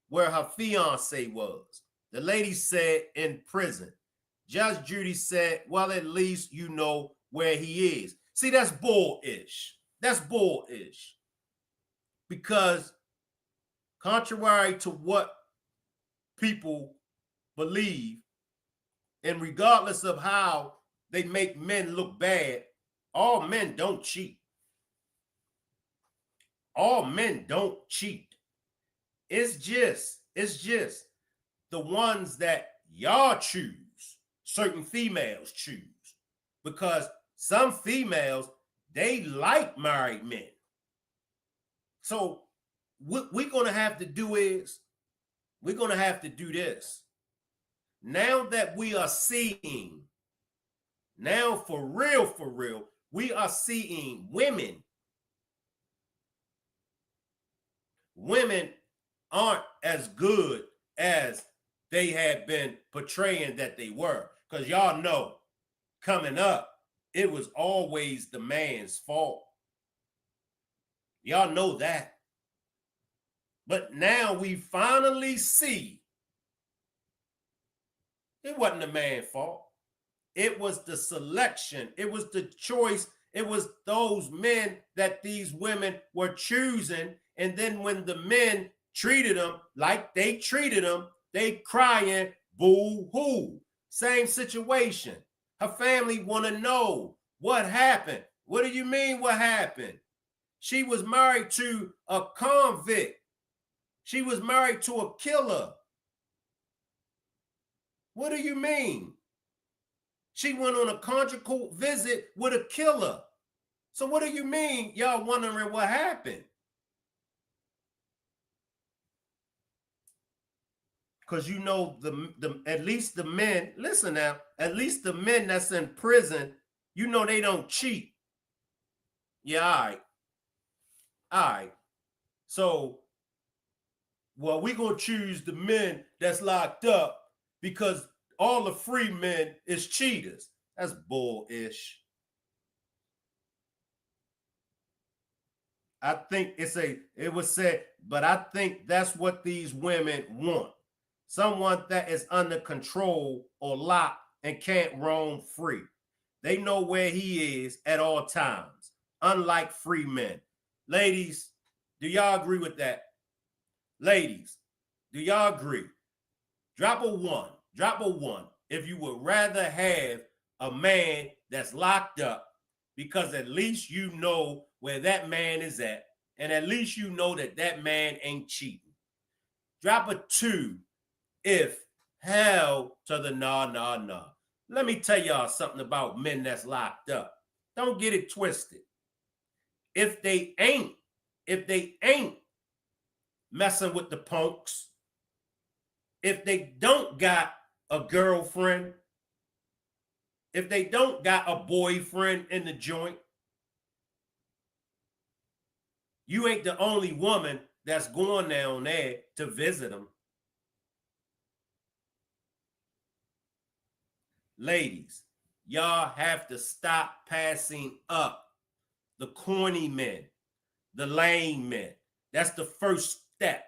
S1: where her fiance was. The lady said in prison. Judge Judy said, well, at least you know where he is. See, that's bullish. That's bullish. Because contrary to what people believe, and regardless of how they make men look bad, all men don't cheat. All men don't cheat. It's just the ones that y'all choose, certain females choose, because some females, they like married men. So what we're going to have to do is, we're going to have to do this. Now that we are seeing, now for real, we are seeing women. Women aren't as good as they had been portraying that they were. Because y'all know, coming up, it was always the man's fault. Y'all know that. But now we finally see it wasn't the man's fault. It was the selection. It was the choice. It was those men that these women were choosing. And then when the men treated them like they treated them, they crying, boo-hoo. Same situation. Her family want to know what happened. What do you mean what happened? She was married to a convict. She was married to a killer. What do you mean? She went on a conjugal visit with a killer. So what do you mean y'all wondering what happened? Because you know the at least the men, listen now, at least the men that's in prison, you know they don't cheat. Yeah, all right. All right. So, well, we're going to choose the men that's locked up because all the free men is cheaters. That's bullish. I think it was said, but I think that's what these women want. Someone that is under control or locked and can't roam free. They know where he is at all times, unlike free men. Ladies, do y'all agree with that? Ladies, do y'all agree? Drop a one. Drop a one if you would rather have a man that's locked up, because at least you know where that man is at, and at least you know that that man ain't cheating. Drop a two if hell to the nah. Let me tell y'all something about men that's locked up. Don't get it twisted. If they ain't messing with the punks, if they don't got a girlfriend, if they don't got a boyfriend in the joint, you ain't the only woman that's going down there to visit them. Ladies, y'all have to stop passing up the corny men, the lame men. That's the first step.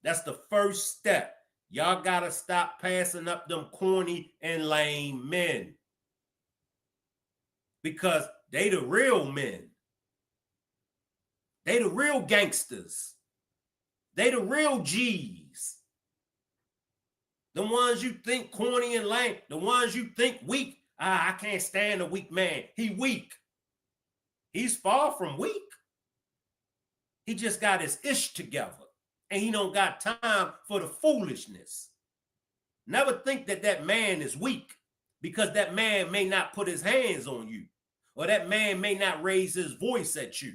S1: That's the first step. Y'all got to stop passing up them corny and lame men. Because they the real men. They the real gangsters. They the real G's. The ones you think corny and lame. The ones you think weak. I can't stand a weak man. He weak. He's far from weak. He just got his ish together. And he don't got time for the foolishness. Never think that that man is weak, because that man may not put his hands on you, or that man may not raise his voice at you.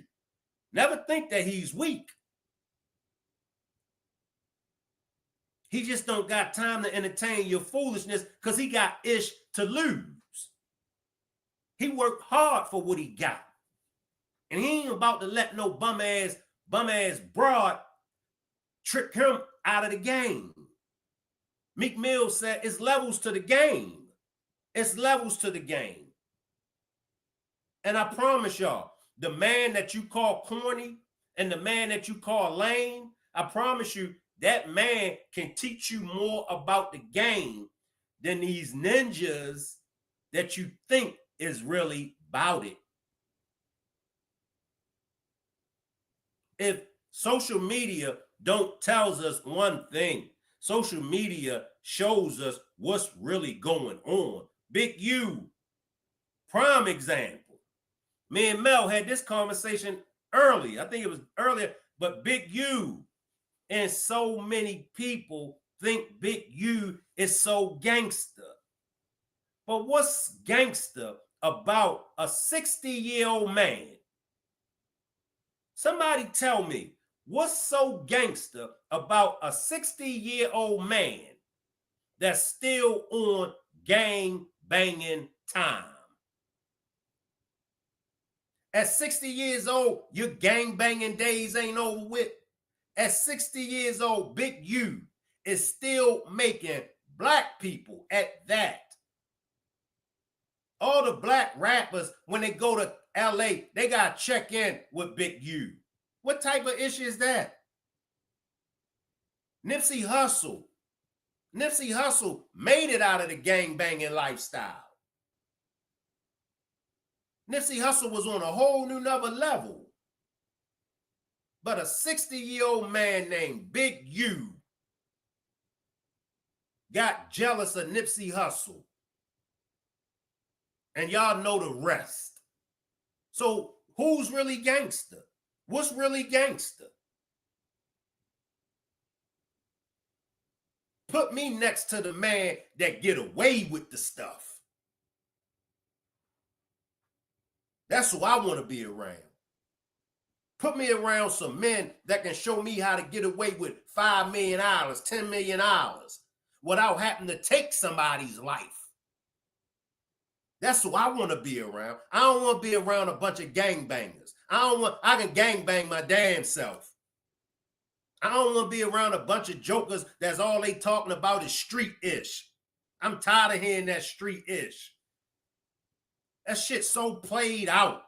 S1: Never think that he's weak. He just don't got time to entertain your foolishness because he got ish to lose. He worked hard for what he got. And he ain't about to let no bum ass broad trick him out of the game. Meek Mill said it's levels to the game. It's levels to the game. And I promise y'all, the man that you call corny and the man that you call lame, I promise you, that man can teach you more about the game than these ninjas that you think is really about it. If social media don't tells us one thing, social media shows us what's really going on. Big U, prime example. Me and Mel had this conversation early. I think it was earlier, but Big U and so many people think Big U is so gangster. But what's gangster about a 60-year-old man? Somebody tell me, what's so gangster about a 60-year-old man that's still on gang banging time? At 60 years old, your gang banging days ain't over with. At 60 years old, Big U is still making black people at that. All the black rappers, when they go to LA, they got to check in with Big U. What type of issue is that? Nipsey Hussle made it out of the gang banging lifestyle. Nipsey Hussle was on a whole new another level. But a 60-year-old man named Big U got jealous of Nipsey Hussle. And y'all know the rest. So who's really gangster? What's really gangster? Put me next to the man that get away with the stuff. That's who I want to be around. Put me around some men that can show me how to get away with $5 million, $10 million without having to take somebody's life. That's who I want to be around. I don't want to be around a bunch of gangbangers. I can gangbang my damn self. I don't want to be around a bunch of jokers that's all they talking about is street-ish. I'm tired of hearing that street-ish. That shit's so played out.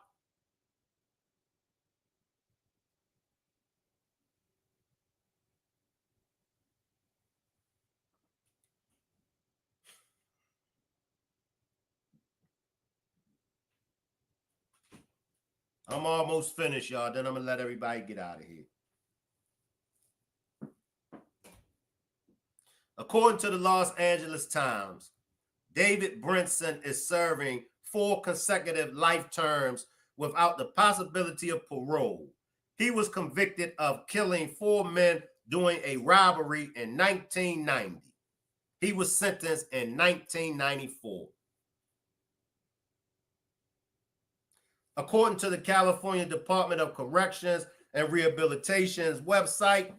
S1: I'm almost finished, y'all. Then I'm going to let everybody get out of here. According to the Los Angeles Times, David Brinson is serving 4 consecutive life terms without the possibility of parole. He was convicted of killing 4 men doing a robbery in 1990. He was sentenced in 1994. According to the California Department of Corrections and Rehabilitation's website,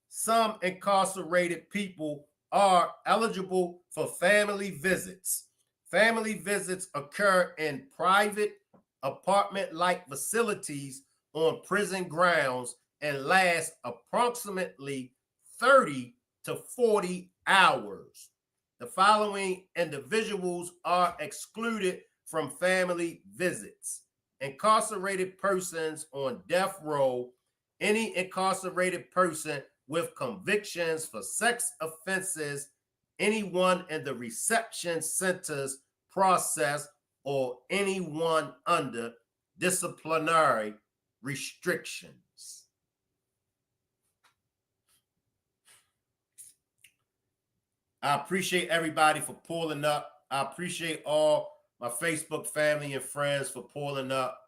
S1: some incarcerated people are eligible for family visits. Family visits occur in private apartment-like facilities on prison grounds and last approximately 30 to 40 hours. The following individuals are excluded from family visits: incarcerated persons on death row, any incarcerated person with convictions for sex offenses, anyone in the reception center's process, or anyone under disciplinary restrictions. I appreciate everybody for pulling up. I appreciate all my Facebook family and friends for pulling up.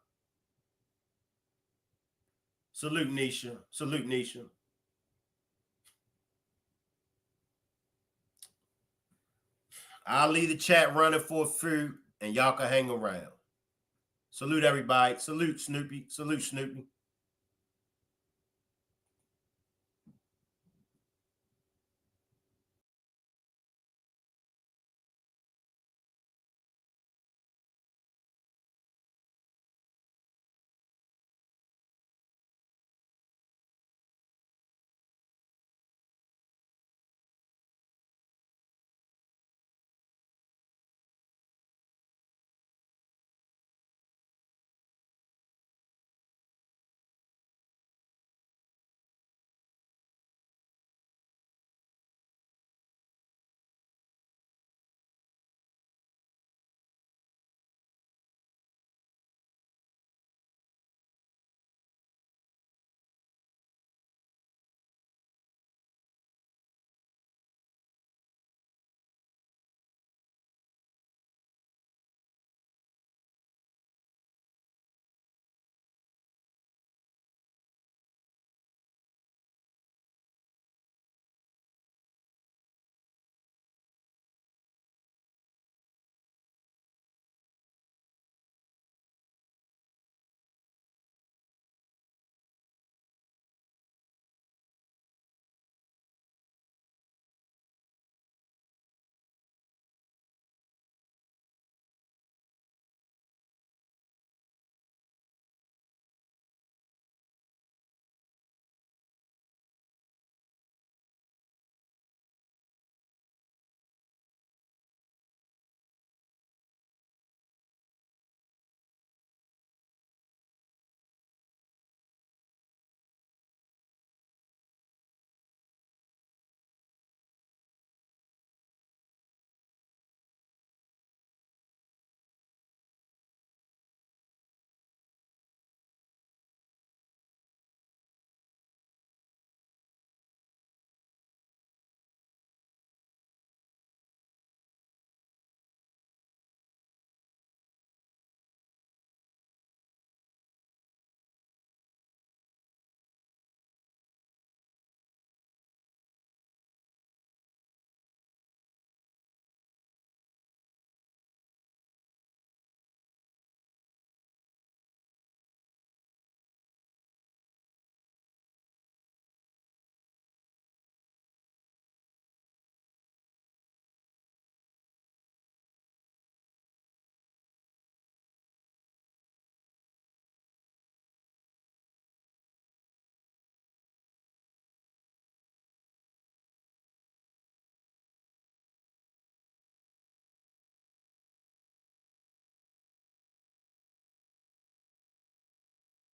S1: Salute, Nisha. Salute, Nisha. I'll leave the chat running for a few, and y'all can hang around. Salute, everybody. Salute, Snoopy. Salute, Snoopy.